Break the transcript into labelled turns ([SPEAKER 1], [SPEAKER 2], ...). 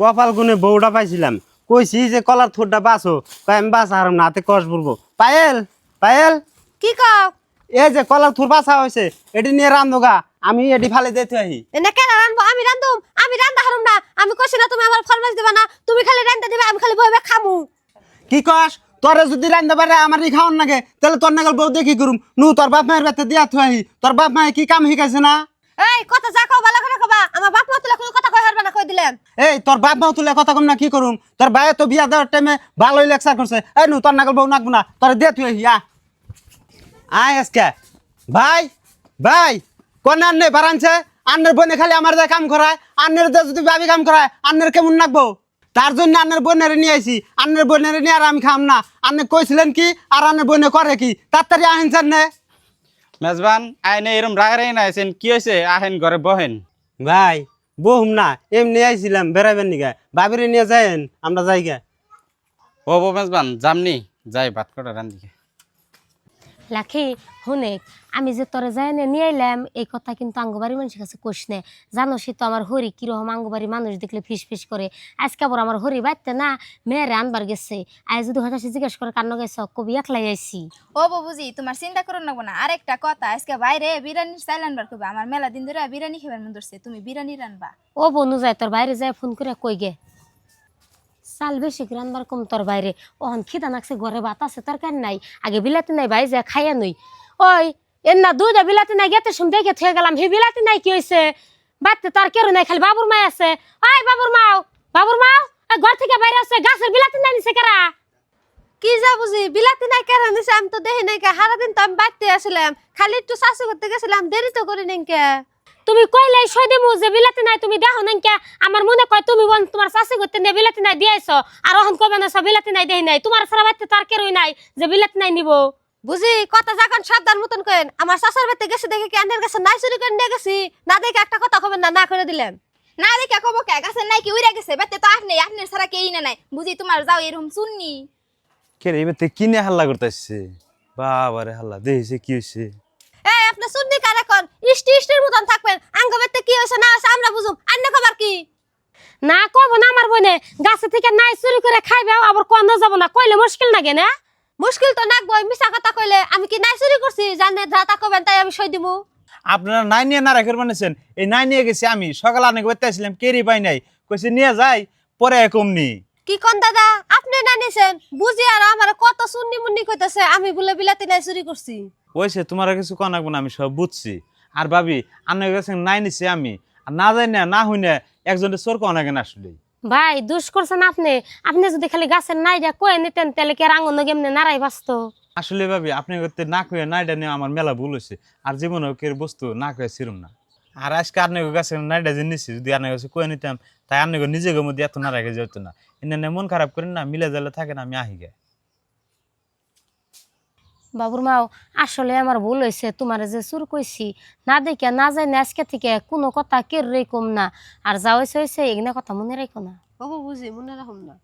[SPEAKER 1] কপাল গুনে বউটা পাইছিলাম, কইছি যে কলার থোরটা বাঁচো, কই আমি বাঁচা হারাম না, হাতে কষ পড়বো। পায়েল পায়েল,
[SPEAKER 2] কি কও?
[SPEAKER 1] এই যে কলার থোর বাঁচা হয়েছে, এটি নিয়ে রান্ধোগা, আমি এটি ফালে দিতে আহি।
[SPEAKER 2] এনে কেন রানবো? আমি রান্ধুম? আমি রান্ধা হারুম না। আমি কইছি না তুমি আমার ফরমাইশ দিবা না, তুমি খালি রান্ধা দিবা, আমি খালি বইবে খামু।
[SPEAKER 1] কি কস? তোরে যদি রান্ধতে পারে আমার ই খাওয়ান নাগে, তাহলে তোর নাগাল বউ দেখি করুম। নু তোর বাপ মায়ের বাতে দিয়া থুই আহি। তোর বাপ মায়ে কি কাম শিখাইছে না?
[SPEAKER 2] এই কথা যা কও ভালো করে কবা, আমার বাপ মা তুলে কোনো কথা কই হারবা না, কই দিলাম।
[SPEAKER 1] এই তোর বাপ মা তুলে কথা কম না, কি করুম? তোর ভাই তো বিয়া দেওয়ার টাইমে ভালোই লেকচার করছে। এই নু তোর নাগাল বউ নাকবো না, তোর দিয়ে থুই আহি। আয় আজকে ভাই ভাই কোন আন্নে বারানছে, আন্নের বোনে খালি আমার যা কাম করায়, আন্নের যদি ভাবি কাম করায়, আন্নের কেমন নাকবো? তার জন্য আন্নের বোনের নিয়ে আইছি, আন্নের বোনের নিয়ে আর আমি খাম না। আন্নে কইছিলেন কি আর আন্নের বোনে করে কি? তাড়াতাড়ি আহেন নে।
[SPEAKER 3] মেজবান আইনে এরম রাগারাগি না আছেন, কি হয়েছে? আহেন ঘরে বহেন।
[SPEAKER 1] ভাই বহুম না, এমনি আইছিলাম বেড়াবেন নিগা, বাবিরে নিয়ে যাইন, আমরা যাই গে।
[SPEAKER 3] ও বো মেজবান জামনি যাই ভাত কটা রান্দিকে।
[SPEAKER 4] লাখি হুনেক, আমি যে তোরে যাই নিয়ে এলাম এই কথা কিন্তু আঙ্গবাড়ির মানুষের কাছে কোশ নে। জানো সে তো আমার হরি কিরকম আঙ্গবাড়ি মানুষ দেখলে ফিস ফিস করে। আজকে আবার আমার হরি বাইতে না মেয়েরে আনবার গেছে। আজ যদি হঠাৎ জিজ্ঞেস করে কান্ন গেছ, কবি একলাই আইসি।
[SPEAKER 5] ও বাবুজি, তোমার চিন্তা করো না না। আরেকটা কথা, আজকে বাইরে বিরিয়ানির চাইল আনবার কইবা। আমার মেলা দিন ধরে বিরিয়ানি খাবার মন ধরছে, তুমি বিরিয়ানি রানবা।
[SPEAKER 4] ও বনু যায় তোর বাইরে যায় ফোন করে কই গে চাল বেশি করে আনবার কম তোর বাইরে। ওহন খিদা নাকছে, ঘরে ভাত আছে তরকারি নাই, আগে বিলাতি নাই ভাই যা খাইয়া নই। ওই এর না দুইটা বিলাতি নাই গেতে শুন দেখে থয়ে গেলাম, হে বিলাতি নাই কি হয়েছে? বাড়তে তার কেউ নাই, খালি বাবুর মাই আছে। ওই বাবুর মাও, বাবুর মাও, ঘর থেকে বাইরে আছে, গাছের বিলাতি নাই নিছে কারা?
[SPEAKER 2] কি যা বুঝি বিলাতি নাই কেন দিছে? আমি তো দেখি নাই কে, সারাদিন তো আমি বাড়তে আসলাম, খালি একটু চাষু করতে গেছিলাম, দেরি তো করি নাই কে।
[SPEAKER 4] তুমি কইলে সই দেবো যে বিলাতি নাই, তুমি দেখো নাই কে? আমার মনে কয় তুমি বোন তোমার চাষি করতে নিয়ে বিলাতি নাই দিয়েছো, আর ওহন কবে না বিলাতি নাই দেই নাই। তোমার সারা বাড়তে তার কেউই নাই যে বিলাতি নাই নিব।
[SPEAKER 2] বুঝি কথা যখন সাবধান মতন কেন, আমার চাষার বাড়িতে গেছে দেখে কি আন্ডের কাছে নাই চুরি করে নিয়ে গেছি? না দেখে একটা কথা কবেন না, না করে দিলাম।
[SPEAKER 5] না দেখে কব কে গাছের নাই কি উইরা গেছে? বেতে তো আপনি, আপনার ছাড়া কেই না নাই। বুঝি তোমার যাও এরকম শুননি।
[SPEAKER 6] কে রে এবার কিনে হাল্লা করতেছে? বাবারে হাল্লা দেখেছে কি হয়েছে?
[SPEAKER 2] এই আপনি শুননি কারে কোন? ইষ্টি ইষ্টির মতন থাকবেন, আঙ্গ বাড়িতে কি হয়েছে না হয়েছে আমরা বুঝুম, আন্য খবর কি?
[SPEAKER 4] না কব না আমার বোনে গাছে থেকে নাই চুরি করে খাইবে, আবার কন্দ যাব না কইলে মুশকিল নাগে না?
[SPEAKER 2] মুশকিল তো নাকবো, মিশা কথা কইলে। আমি কি নাই চুরি করছি? জানে যা তা কবেন তাই আমি সই দিমু।
[SPEAKER 6] আপনারা নাই নিয়ে না রাখের বানিয়েছেন, এই নাই নিয়ে গেছি আমি সকালে অনেক বেতে আসলাম, কেরি পাই নাই, কইছে নিয়ে যাই পরে কমনি।
[SPEAKER 2] কি কোন দাদা, আপনি না নিছেন? বুঝি আর আমার কত সুন্নি মুন্নি কইতাছে আমি বলে বিলাতি নাই চুরি করছি।
[SPEAKER 6] ওইসে তোমার কিছু কনাকবো না, আমি সব বুঝছি। আর ভাবি আপনার কাছে নাই নিছি আমি, আর না যাই না না হই না একজনের চোর কনাকেন আসলে।
[SPEAKER 4] ভাই দুষ করছেন আপনি। আপনি যদি খালি গাছের নাই যা কয়ে নিতেন তাহলে কি আর আঙ্গন কেমনে নাড়াই বাঁচতো?
[SPEAKER 6] আসলে ভাবি আপনি করতে না কয়ে নাইডা নিয়ে আমার মেলা ভুল হয়েছে, আর জীবনে কের বস্তু না কয়ে ছিলাম না। আর আজকে আপনার কাছে নাইডা যে নিচ্ছি, যদি আপনার কাছে কয়ে নিতাম তাই আপনাকে নিজেকে মধ্যে এত না রেখে যেত না। এনে মন খারাপ করেন না, মিলে জালে থাকে না, আমি আহি গে।
[SPEAKER 4] বাবুর মাও আসলে আমার ভুল হয়েছে, তোমার যে চুর কইছি না দেখে না যাই না আজকে থেকে কোনো কথা কেউ কম না। আর যা হয়েছে হয়েছে এগুলো কথা মনে রাখো না।
[SPEAKER 2] ও বুঝি, মনে রাখুন না।